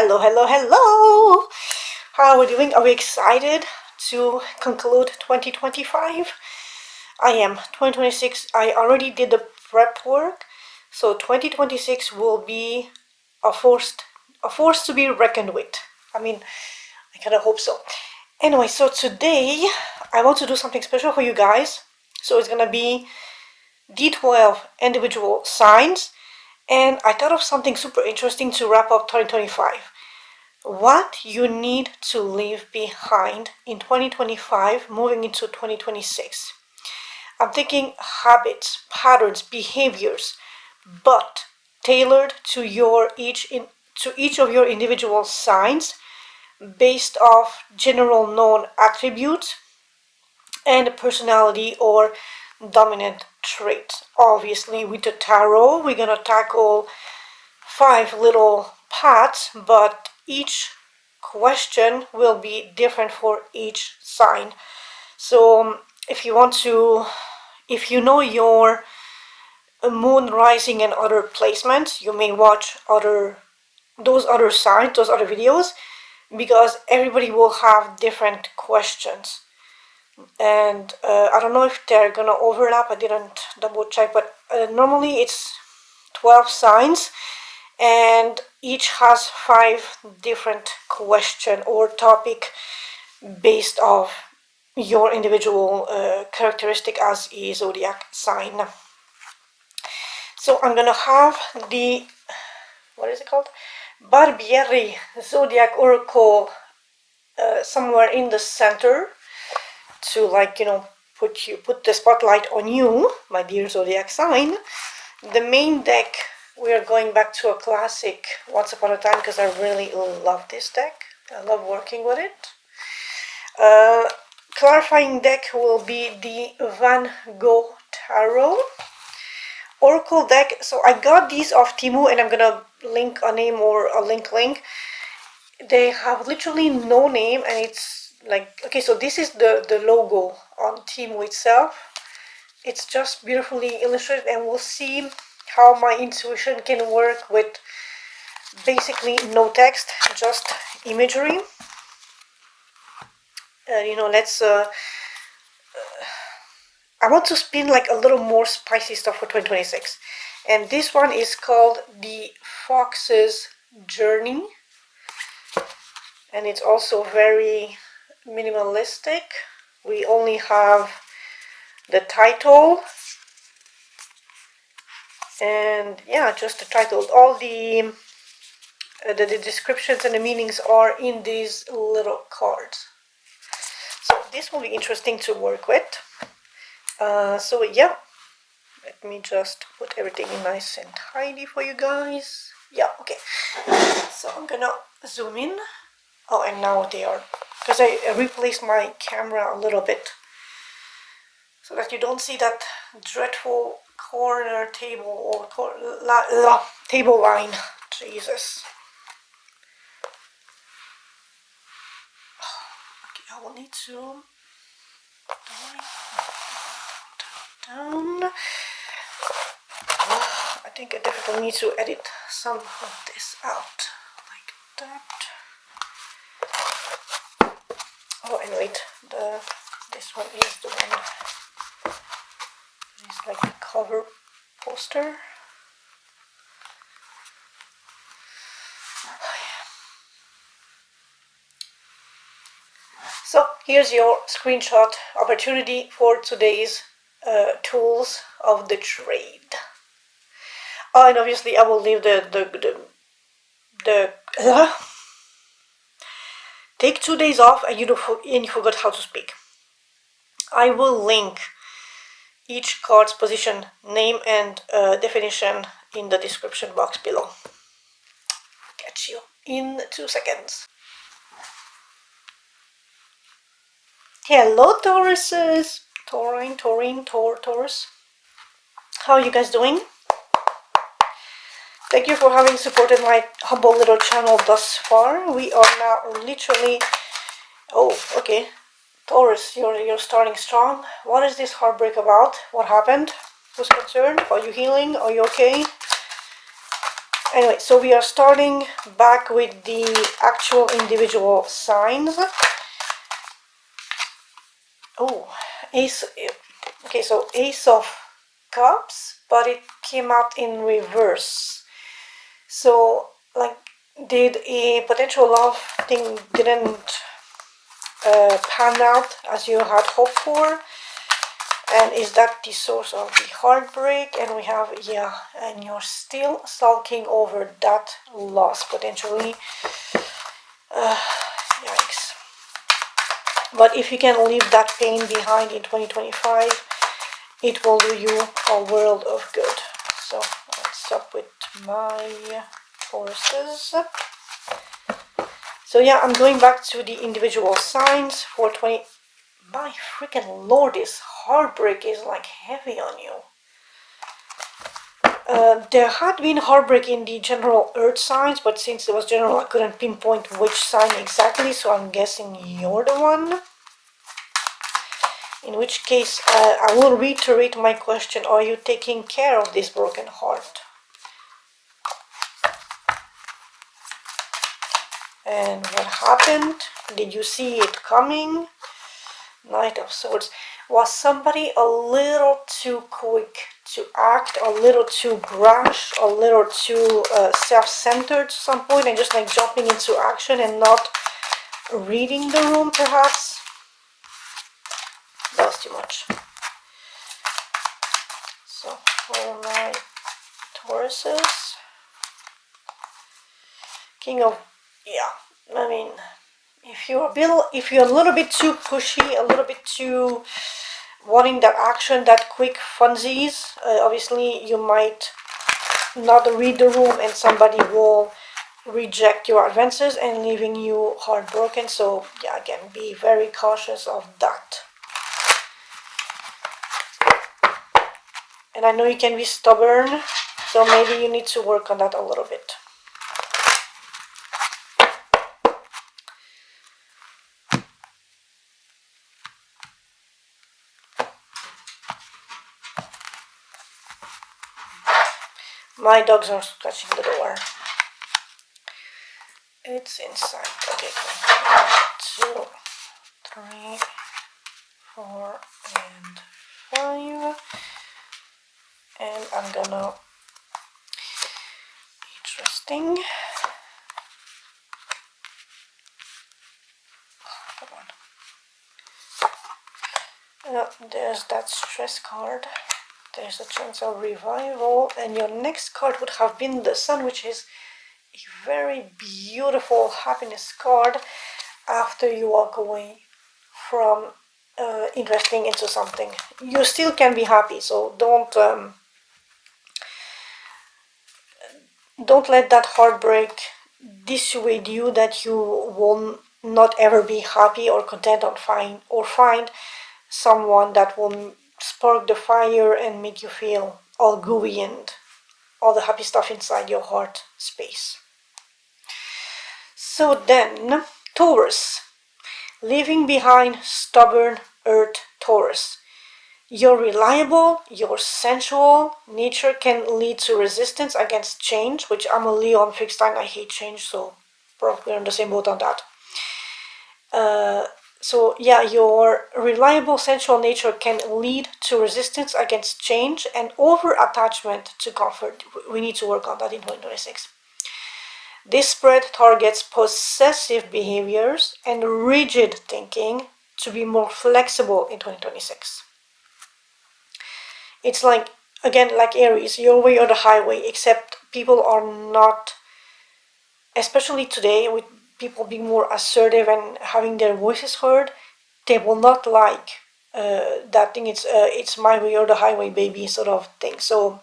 Hello, hello, hello! How are we doing? Are we excited to conclude 2025? I am. 2026, I already did the prep work, so 2026 will be a force to be reckoned with. I mean, I kind of hope so. Anyway, so today I want to do something special for you guys. So it's gonna be D12 individual signs, and I thought of something super interesting to wrap up 2025. What you need to leave behind in 2025 moving into 2026. I'm thinking habits, patterns, behaviors, but tailored to each of your individual signs based off general known attributes and personality or dominant traits. Obviously, with the tarot, we're gonna tackle 5 little parts, but each question will be different for each sign. So if you know your moon, rising, and other placements, you may watch those other signs, those other videos, because everybody will have different questions. And I don't know if they're gonna overlap. I didn't double check, but normally it's 12 signs, and each has 5 different question or topic based off your individual characteristic as a zodiac sign. So I'm gonna have the, what is it called, Barbieri Zodiac Oracle somewhere in the center to, like, put the spotlight on you, my dear zodiac sign. The main deck, we are going back to a classic Once Upon a Time because I really love this deck. I love working with it. Clarifying deck will be the Gogh Tarot Oracle deck. So I got these off Temu, and I'm gonna link a name or a link. They have literally no name, and it's like, okay, so this is the logo on Temu itself. It's just beautifully illustrated, and we'll see how my intuition can work with basically no text, just imagery. Let's I want to spin like a little more spicy stuff for 2026, and this one is called The Fox's Journey, and it's also very minimalistic. We only have the title, and yeah, just the title. All the descriptions and the meanings are in these little cards. So this will be interesting to work with. So yeah, let me just put everything nice and tidy for you guys. Yeah, okay. So I'm gonna zoom in. Oh, and now they are, because I replaced my camera a little bit so that you don't see that dreadful corner table or table line. Jesus. Okay, I will need to down. I think I definitely need to edit some of this out, like that. Oh, and wait, this one is the one. It's like the cover poster. So here's your screenshot opportunity for today's tools of the trade. Oh, and obviously I will leave the take 2 days off and you forgot how to speak. I will link each card's position, name, and definition in the description box below. Catch you in 2 seconds. Hello, Tauruses! Taurus. How are you guys doing? Thank you for having supported my humble little channel thus far. We are now literally... Oh, okay. Taurus, you're starting strong. What is this heartbreak about? What happened? Who's concerned? Are you healing? Are you okay? Anyway, so we are starting back with the actual individual signs. Oh, Ace. Okay, so Ace of Cups, but it came out in reverse. So, like, did a potential love thing didn't pan out as you had hoped for? And is that the source of the heartbreak? And we have, yeah, and you're still sulking over that loss potentially. Yikes. But if you can leave that pain behind in 2025, it will do you a world of good. So what's up with my Tauruses? So yeah, I'm going back to the individual signs for 20. My freaking lord, this heartbreak is like heavy on you. There had been heartbreak in the general earth signs, but since it was general, I couldn't pinpoint which sign exactly, so I'm guessing you're the one. In which case, I will reiterate my question: are you taking care of this broken heart? And what happened? Did you see it coming? Knight of Swords. Was somebody a little too quick to act, a little too brash, a little too self-centered at some point, and just like jumping into action and not reading the room, perhaps? That was too much. So, where are my Tauruses? King of, yeah, I mean, if you're a little bit too pushy, a little bit too wanting that action, that quick funsies, obviously you might not read the room and somebody will reject your advances and leaving you heartbroken. So yeah, again, be very cautious of that. And I know you can be stubborn, so maybe you need to work on that a little bit. My dogs are scratching the door. It's inside. Okay, 1, 2, 3, 4, and 5. And I'm gonna... Interesting. Come on. There's that stress card. There's a chance of revival. And your next card would have been the Sun, which is a very beautiful happiness card after you walk away from investing into something. You still can be happy, so don't let that heartbreak dissuade you that you will not ever be happy or content or find someone that will spark the fire and make you feel all gooey and all the happy stuff inside your heart space. So then, Taurus, leaving behind stubborn Earth Taurus. You're reliable, you're sensual, nature can lead to resistance against change, which I'm a Leo on fixed sign, I hate change, so probably we're on the same boat on that. So yeah, your reliable sensual nature can lead to resistance against change and over-attachment to comfort. We need to work on that in 2026. This spread targets possessive behaviors and rigid thinking to be more flexible in 2026. It's like, again, like Aries, your way or the highway, except people are not, especially today with people being more assertive and having their voices heard, they will not like that thing. It's my way or the highway, baby, sort of thing. So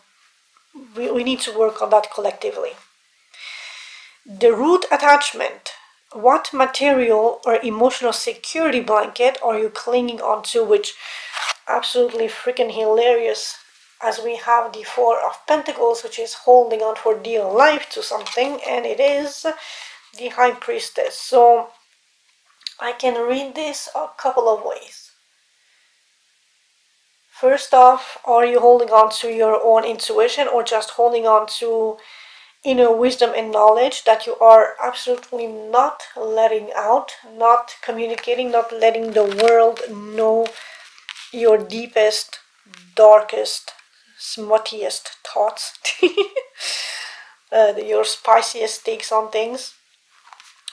we need to work on that collectively. The root attachment. What material or emotional security blanket are you clinging onto? Which absolutely freaking hilarious, as we have the Four of Pentacles, which is holding on for dear life to something, and it is the High Priestess. So I can read this a couple of ways. First off, are you holding on to your own intuition or just holding on to inner wisdom and knowledge that you are absolutely not letting out, not communicating, not letting the world know your deepest, darkest, smuttiest thoughts, your spiciest takes on things,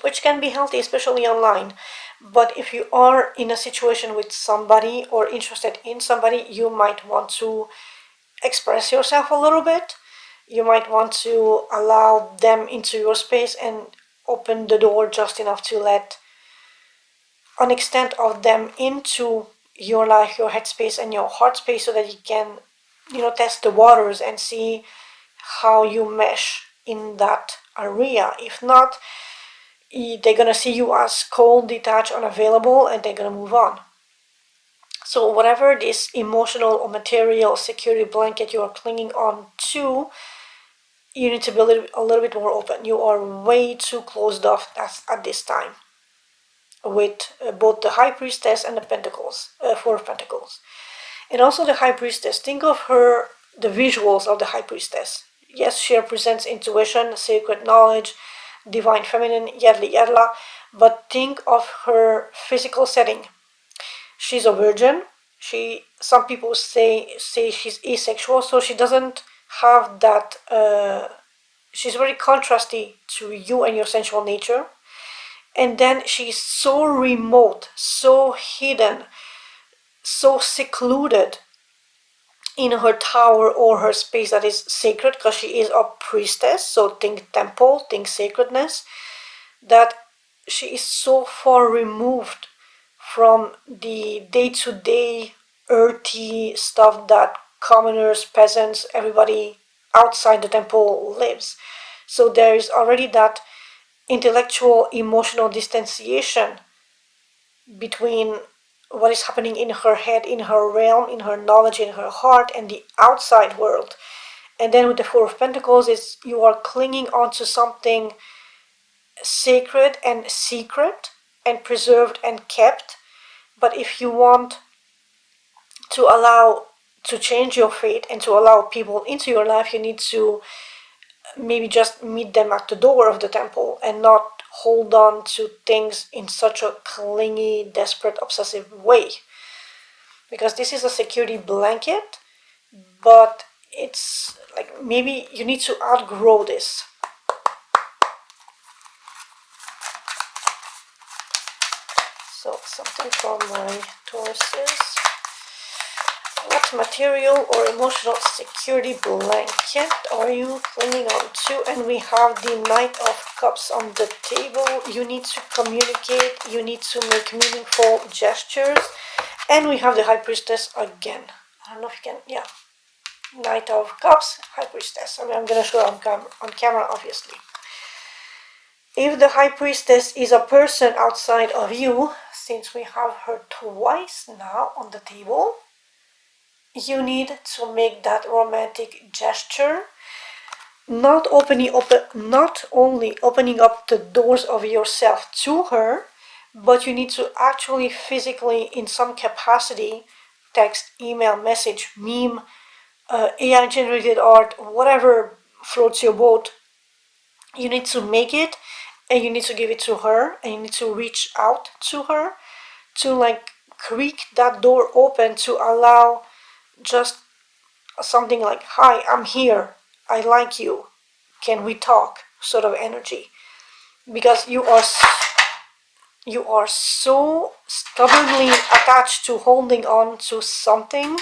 which can be healthy, especially online. But if you are in a situation with somebody or interested in somebody, you might want to express yourself a little bit. You might want to allow them into your space and open the door just enough to let an extent of them into your life, your headspace, and your heart space, so that you can, test the waters and see how you mesh in that area. If not, they're gonna see you as cold, detached, unavailable, and they're gonna move on. So whatever this emotional or material security blanket you are clinging on to, you need to be a little bit more open. You are way too closed off at this time with both the High Priestess and the Pentacles, Four of Pentacles. And also the High Priestess, think of her, the visuals of the High Priestess. Yes, she represents intuition, sacred knowledge, divine feminine, yadla yadla, but think of her physical setting. She's a virgin. Some people say she's asexual, so she doesn't have that. She's very contrasty to you and your sensual nature. And then she's so remote, so hidden, so secluded in her tower or her space that is sacred, because she is a priestess. So think temple, think sacredness. That she is so far removed from the day-to-day earthy stuff that commoners, peasants, everybody outside the temple lives. So there is already that intellectual, emotional distanciation between what is happening in her head, in her realm, in her knowledge, in her heart, and the outside world. And then with the Four of Pentacles, is you are clinging onto something sacred and secret and preserved and kept. But if you want to allow to change your fate and to allow people into your life, you need to maybe just meet them at the door of the temple and not hold on to things in such a clingy, desperate, obsessive way. Because this is a security blanket, but it's like maybe you need to outgrow this. So something from my Tauruses. What material or emotional security blanket are you clinging on to? And we have the Knight of Cups on the table. You need to communicate. You need to make meaningful gestures. And we have the High Priestess again. I don't know if you can, yeah. Knight of Cups, High Priestess. I mean, I'm going to show it on camera, obviously. If the High Priestess is a person outside of you, since we have her twice now on the table, you need to make that romantic gesture, not only opening up the doors of yourself to her, but you need to actually physically, in some capacity, text, email, message, meme, AI generated art, whatever floats your boat, you need to make it and you need to give it to her, and you need to reach out to her to like creak that door open to allow just something like, hi, I'm here, I like you, can we talk, sort of energy. Because you are so stubbornly attached to holding on to something,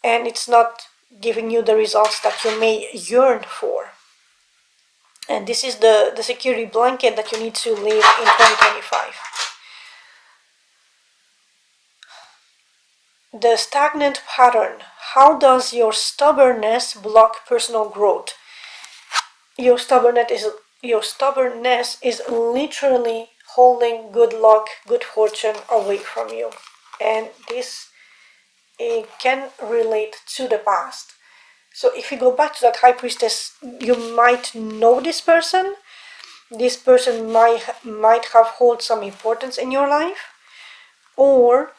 and it's not giving you the results that you may yearn for. And this is the security blanket that you need to live in 2025. The stagnant pattern. How does your stubbornness block personal growth? Your stubbornness is literally holding good luck, good fortune away from you. And this can relate to the past. So if you go back to that High Priestess, you might know this person. This person might have hold some importance in your life, or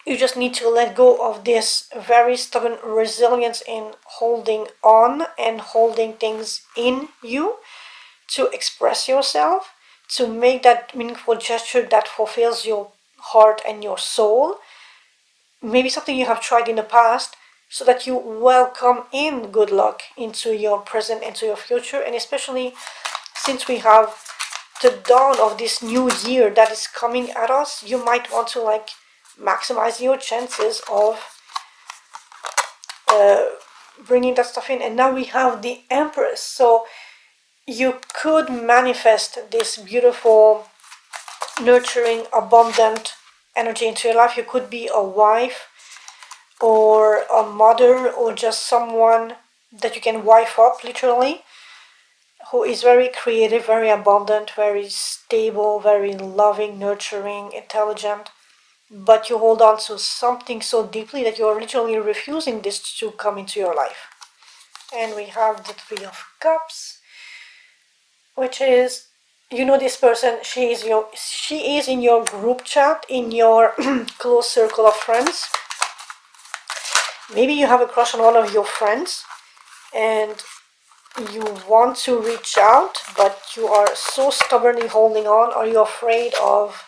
You just need to let go of this very stubborn resilience in holding on and holding things in you to express yourself, to make that meaningful gesture that fulfills your heart and your soul. Maybe something you have tried in the past, so that you welcome in good luck into your present and to your future. And especially since we have the dawn of this new year that is coming at us, you might want to like maximize your chances of bringing that stuff in. And now we have the Empress, so you could manifest this beautiful, nurturing, abundant energy into your life. You could be a wife or a mother or just someone that you can wife up, literally, who is very creative, very abundant, very stable, very loving, nurturing, intelligent. But you hold on to something so deeply that you're literally refusing this to come into your life. And we have the Three of Cups, which is, you know, this person, she is in your group chat, in your close circle of friends. Maybe you have a crush on one of your friends and you want to reach out, but you are so stubbornly holding on, or you're afraid of,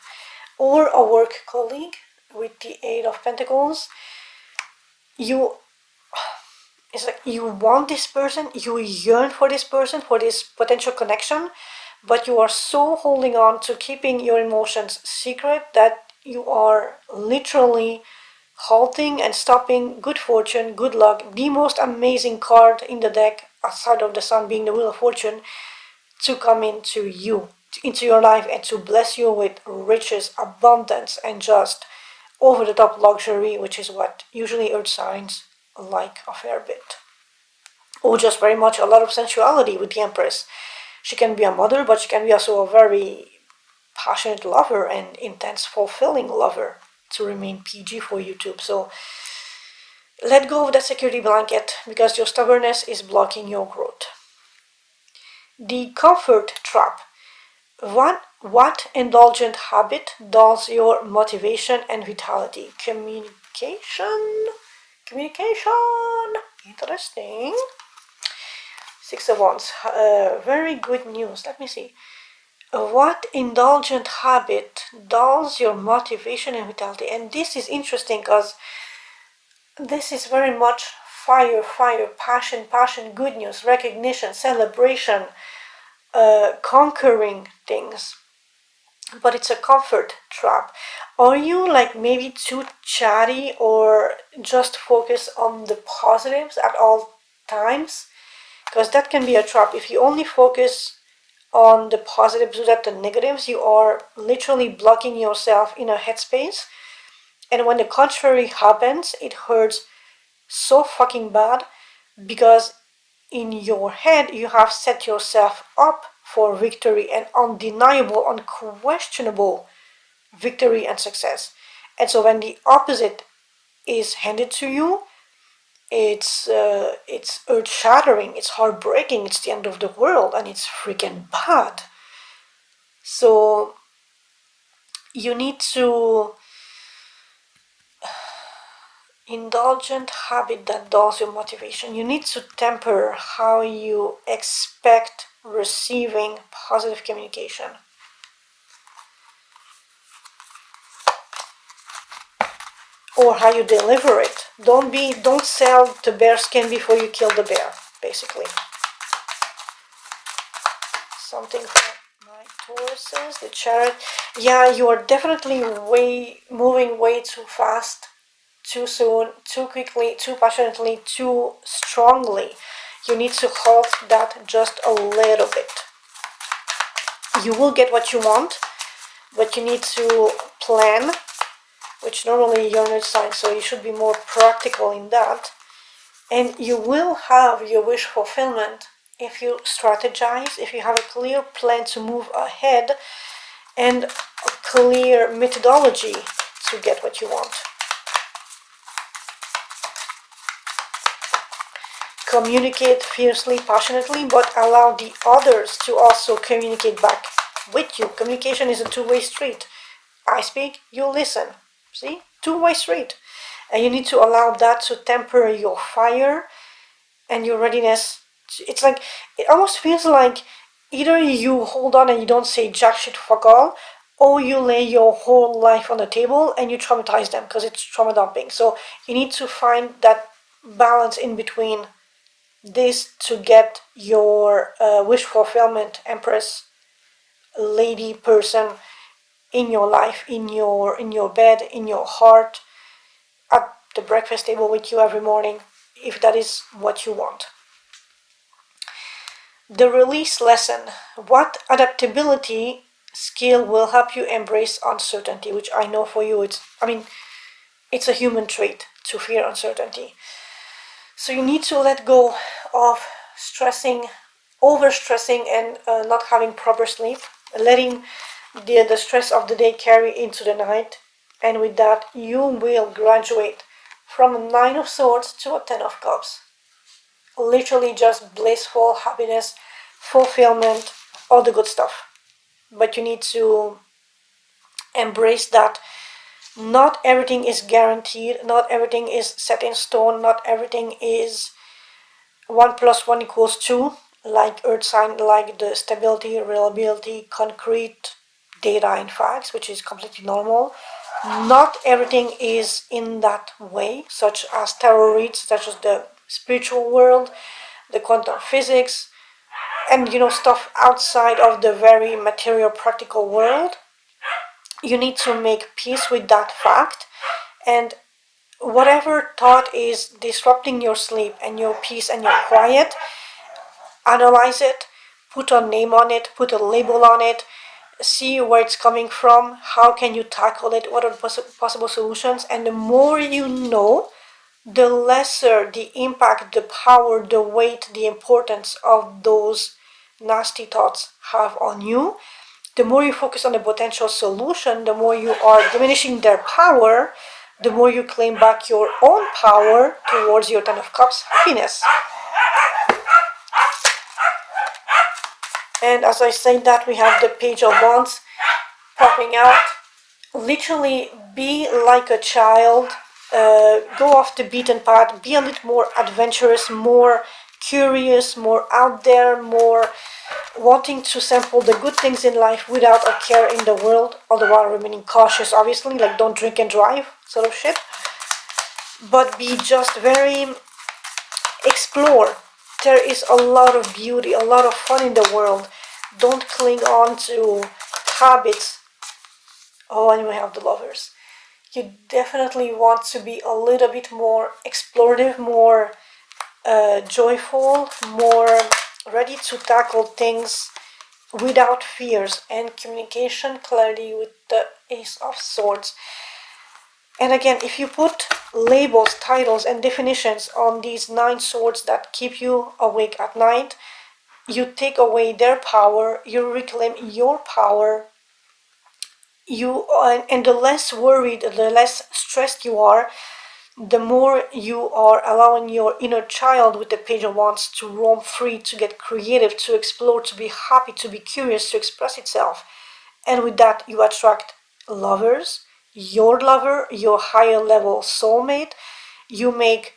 or a work colleague with the Eight of Pentacles. It's like you want this person, you yearn for this person, for this potential connection, but you are so holding on to keeping your emotions secret that you are literally halting and stopping good fortune, good luck, the most amazing card in the deck outside of the Sun being the Wheel of Fortune, to come into you, into your life, and to bless you with riches, abundance, and just over the top luxury, which is what usually earth signs like a fair bit. Or just very much a lot of sensuality with the Empress. She can be a mother, but she can be also a very passionate lover and intense, fulfilling lover, to remain PG for YouTube. So let go of that security blanket, because your stubbornness is blocking your growth. The comfort trap. What indulgent habit dulls your motivation and vitality? Communication. Interesting. Six of Wands. Very good news. Let me see. What indulgent habit dulls your motivation and vitality? And this is interesting because this is very much fire, passion, good news, recognition, celebration, conquering things. But it's a comfort trap. Are you like maybe too chatty or just focus on the positives at all times? Because that can be a trap. If you only focus on the positives without the negatives, you are literally blocking yourself in a headspace. And when the contrary happens, it hurts so fucking bad, because in your head you have set yourself up for victory and undeniable, unquestionable victory and success. And so when the opposite is handed to you, it's earth-shattering, it's heartbreaking, it's the end of the world, and it's freaking bad. So you need to indulgent habit that dulls your motivation. You need to temper how you expect receiving positive communication. Or how you deliver it. Don't sell the bear skin before you kill the bear, basically. Something for my Tauruses, the Chariot. Yeah, you are definitely moving way too fast, too soon, too quickly, too passionately, too strongly. You need to halt that just a little bit. You will get what you want, but you need to plan, which normally you're not sign, so you should be more practical in that. And you will have your wish fulfillment if you strategize, if you have a clear plan to move ahead and a clear methodology to get what you want. Communicate fiercely, passionately, but allow the others to also communicate back with you. Communication is a two-way street. I speak, you listen. See? two-way street. And you need to allow that to temper your fire and your readiness. It's like, it almost feels like either you hold on and you don't say jack shit fuck all, or you lay your whole life on the table and you traumatize them because it's trauma dumping. So you need to find that balance in between this to get your wish fulfillment, Empress, lady, person in your life, in your bed, in your heart, at the breakfast table with you every morning, if that is what you want. The release lesson. What adaptability skill will help you embrace uncertainty? Which I know for you, it's a human trait to fear uncertainty. So you need to let go of stressing, overstressing, and not having proper sleep, letting the stress of the day carry into the night, and with that you will graduate from a 9 of Swords to a 10 of Cups. Literally just blissful happiness, fulfillment, all the good stuff. But you need to embrace that not everything is guaranteed, not everything is set in stone, not everything is 1 + 1 = 2, like Earth sign, like the stability, reliability, concrete data and facts, which is completely normal. Not everything is in that way, such as tarot reads, such as the spiritual world, the quantum physics, and stuff outside of the very material practical world. You need to make peace with that fact, and whatever thought is disrupting your sleep and your peace and your quiet, analyze it, put a name on it, put a label on it, see where it's coming from, how can you tackle it, what are the possible solutions. And the more you know, the lesser the impact, the power, the weight, the importance of those nasty thoughts have on you. The more you focus on the potential solution, the more you are diminishing their power, the more you claim back your own power towards your 10 of Cups happiness. And as I say that, we have the Page of Wands popping out. Literally be like a child, go off the beaten path, be a little more adventurous, more curious, more out there, more wanting to sample the good things in life without a care in the world, all the while remaining cautious, obviously, like don't drink and drive sort of shit. But be just very explore. There is a lot of beauty, a lot of fun in the world. Don't cling on to habits. Oh, and we have the Lovers. You definitely want to be a little bit more explorative, more joyful, more ready to tackle things without fears, and communication clarity with the Ace of Swords. And again, if you put labels, titles, and definitions on these 9 swords that keep you awake at night, you take away their power, you reclaim your power, and the less worried, the less stressed you are, the more you are allowing your inner child with the Page of Wands to roam free, to get creative, to explore, to be happy, to be curious, to express itself. And with that, you attract lovers, your lover, your higher level soulmate. You make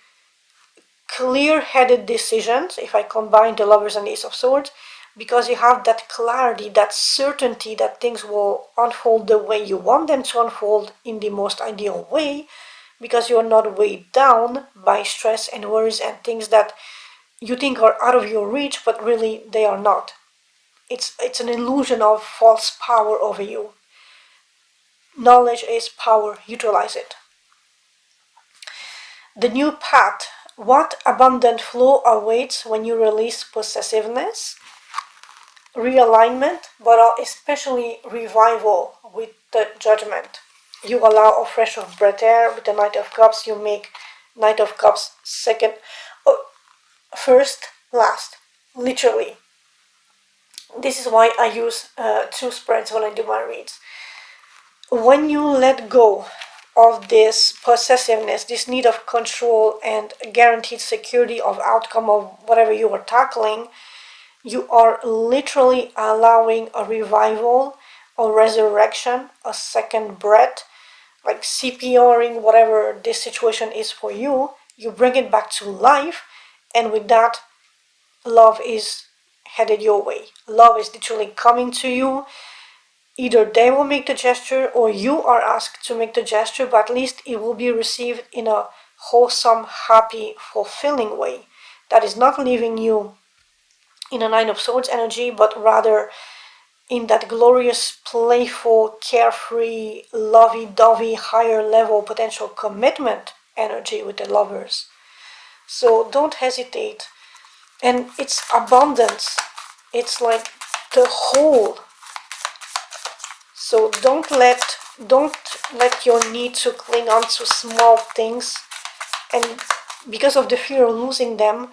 clear-headed decisions, if I combine the Lovers and the Ace of Swords, because you have that clarity, that certainty that things will unfold the way you want them to unfold, in the most ideal way, because you're not weighed down by stress and worries and things that you think are out of your reach, but really they are not. It's an illusion of false power over you. Knowledge is power. Utilize it. The new path. What abundant flow awaits when you release possessiveness, realignment, but especially revival with the Judgment. You allow a fresh of breath air with the Knight of Cups. You make Knight of Cups second, first, last. Literally. This is why I use 2 spreads when I do my reads. When you let go of this possessiveness, this need of control and guaranteed security of outcome of whatever you are tackling, you are literally allowing a revival, a resurrection, a second breath, like CPRing whatever this situation is for you. You bring it back to life, and with that, love is headed your way. Love is literally coming to you. Either they will make the gesture or you are asked to make the gesture, but at least it will be received in a wholesome, happy, fulfilling way that is not leaving you in a Nine of Swords energy, but rather in that glorious, playful, carefree, lovey-dovey, higher level potential commitment energy with the lovers. So don't hesitate. And it's abundance. It's like the whole. So don't let your need to cling on to small things, and because of the fear of losing them,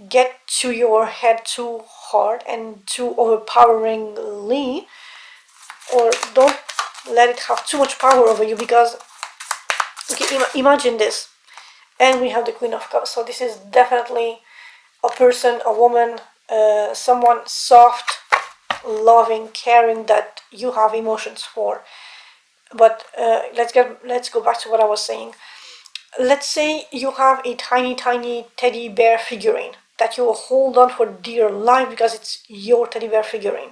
get to your head too hard and too overpoweringly, or don't let it have too much power over you, because okay, imagine this, and we have the Queen of Cups. So this is definitely a person, a woman, someone soft, loving, caring, that you have emotions for. But let's go back to what I was saying. Let's say you have a tiny teddy bear figurine that you will hold on for dear life because it's your teddy bear figurine.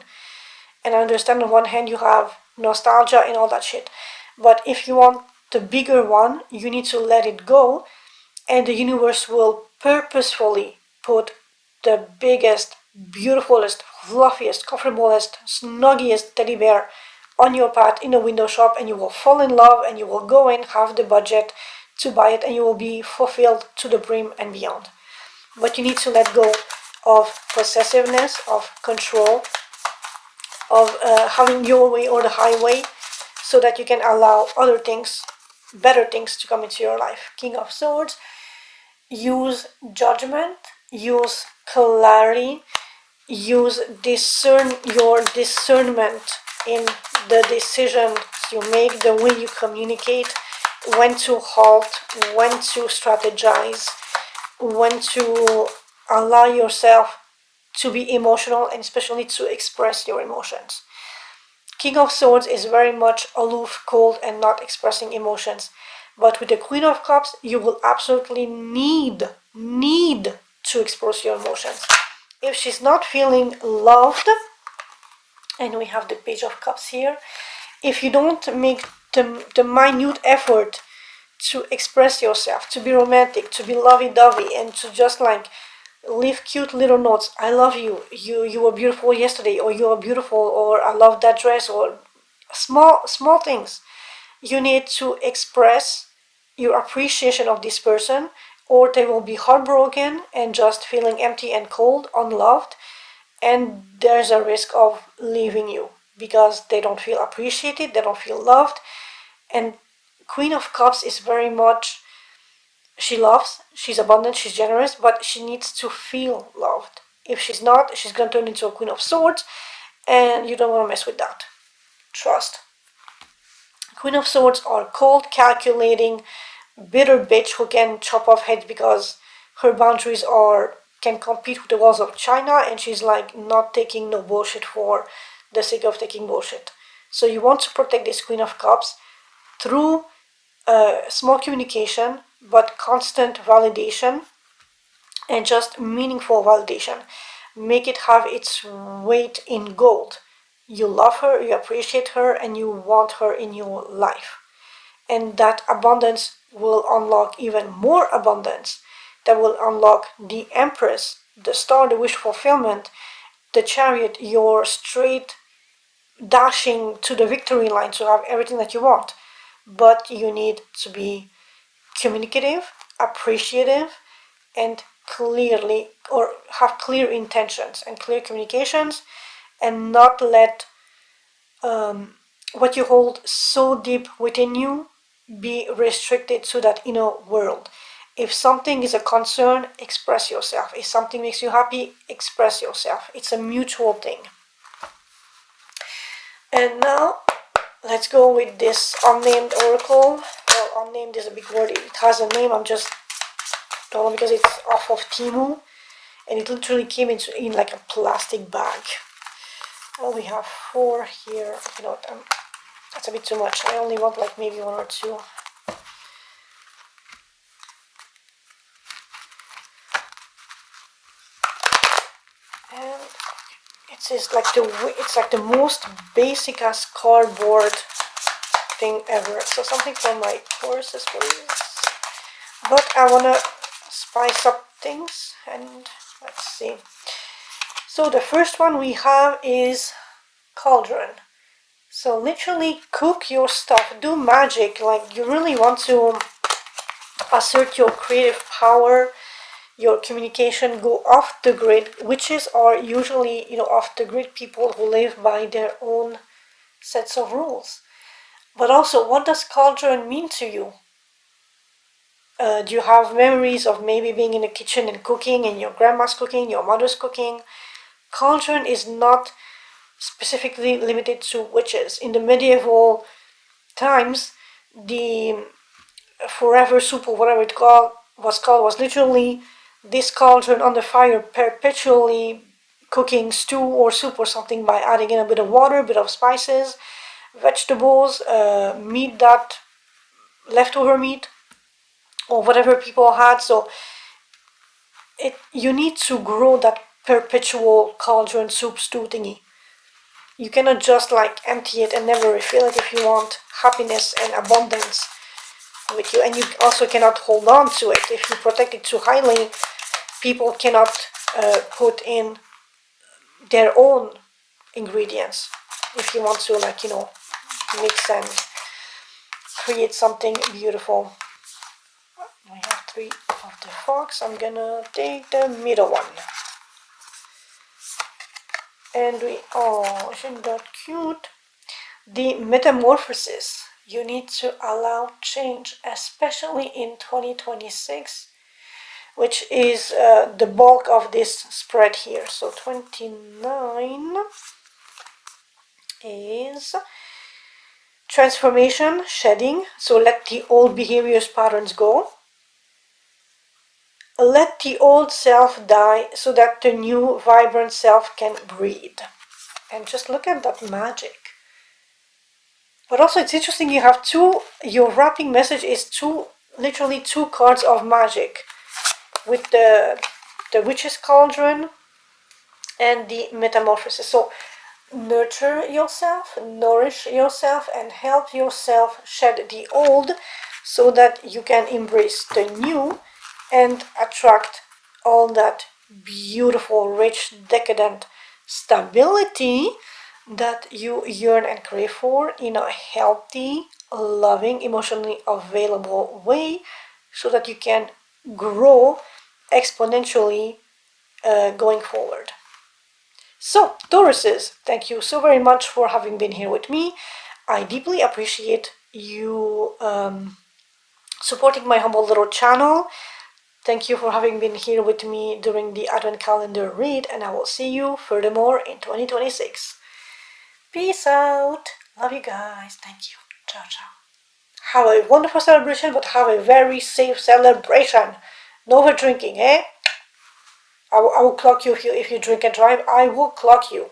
And I understand on one hand you have nostalgia and all that shit, but if you want the bigger one, you need to let it go, and the universe will purposefully put the biggest, beautifulest, fluffiest, comfortablest, snuggiest teddy bear on your path in a window shop, and you will fall in love, and you will go in, have the budget to buy it, and you will be fulfilled to the brim and beyond. But you need to let go of possessiveness, of control, of having your way or the highway, so that you can allow other things, better things, to come into your life. King of Swords. Use judgment, use clarity, use your discernment in the decisions you make, the way you communicate, when to halt, when to strategize, when to allow yourself to be emotional, and especially to express your emotions. King of Swords is very much aloof, cold, and not expressing emotions. But with the Queen of Cups, you will absolutely need to express your emotions. If she's not feeling loved, and we have the Page of Cups here, if you don't make the minute effort to express yourself, to be romantic, to be lovey-dovey, and to just like leave cute little notes, I love you, you were beautiful yesterday, or you are beautiful, or I love that dress, or small things. You need to express your appreciation of this person, or they will be heartbroken and just feeling empty and cold, unloved, and there's a risk of leaving you because they don't feel appreciated, they don't feel loved. And Queen of Cups is very much, she loves, she's abundant, she's generous, but she needs to feel loved. If she's not, she's going to turn into a Queen of Swords, and you don't want to mess with that. Trust. Queen of Swords are cold, calculating, bitter bitch who can chop off heads because her boundaries can compete with the walls of China, and she's like not taking no bullshit for the sake of taking bullshit. So you want to protect this Queen of Cups through small communication, but constant validation, and just meaningful validation. Make it have its weight in gold. You love her, you appreciate her, and you want her in your life. And that abundance will unlock even more abundance. That will unlock the Empress, the Star, the wish fulfillment, the Chariot, your straight dashing to the victory line to have everything that you want. But you need to be communicative, appreciative, and clearly, or have clear intentions and clear communications, and not let what you hold so deep within you be restricted to that inner world. If something is a concern, express yourself. If something makes you happy, express yourself. It's a mutual thing. And now, let's go with this unnamed oracle. Well, unnamed is a big word. It has a name. I'm just don't know because it's off of Temu, and it literally came in like a plastic bag. Well, we have 4 here. You know what? That's a bit too much. I only want like maybe one or two. And it's like the most basic as cardboard thing ever. So something for my Tauruses, please. But I wanna spice up things, and let's see. So the first one we have is cauldron. So literally cook your stuff, do magic. Like you really want to assert your creative power, your communication, go off the grid. Witches are usually, off the grid people who live by their own sets of rules. But also, what does cauldron mean to you? Do you have memories of maybe being in the kitchen and cooking, and your grandma's cooking, your mother's cooking? Cauldron is not specifically limited to witches. In the medieval times, the forever soup or whatever it was literally this cauldron on the fire, perpetually cooking stew or soup or something by adding in a bit of water, a bit of spices, vegetables, meat, that leftover meat or whatever people had. So you need to grow that perpetual cauldron soup stew thingy. You cannot just like empty it and never refill it if you want happiness and abundance with you. And you also cannot hold on to it. If you protect it too highly, people cannot put in their own ingredients. If you want to mix and create something beautiful. We have 3 of the fox. I'm gonna take the middle one. And isn't that cute? The metamorphosis. You need to allow change, especially in 2026, which is the bulk of this spread here. So 29 is transformation, shedding. So let the old behaviors, patterns go. Let the old self die so that the new vibrant self can breathe. And just look at that magic. But also it's interesting, you have your wrapping message is literally two cards of magic, with the witch's cauldron and the metamorphosis. So nurture yourself, nourish yourself, and help yourself shed the old so that you can embrace the new and attract all that beautiful, rich, decadent stability that you yearn and crave for in a healthy, loving, emotionally available way, so that you can grow exponentially going forward. So, Tauruses, thank you so very much for having been here with me. I deeply appreciate you supporting my humble little channel. Thank you for having been here with me during the Advent Calendar read, and I will see you furthermore in 2026. Peace out. Love you guys. Thank you. Ciao, ciao. Have a wonderful celebration, but have a very safe celebration. No over drinking, eh? I will clock you if you drink and drive. I will clock you.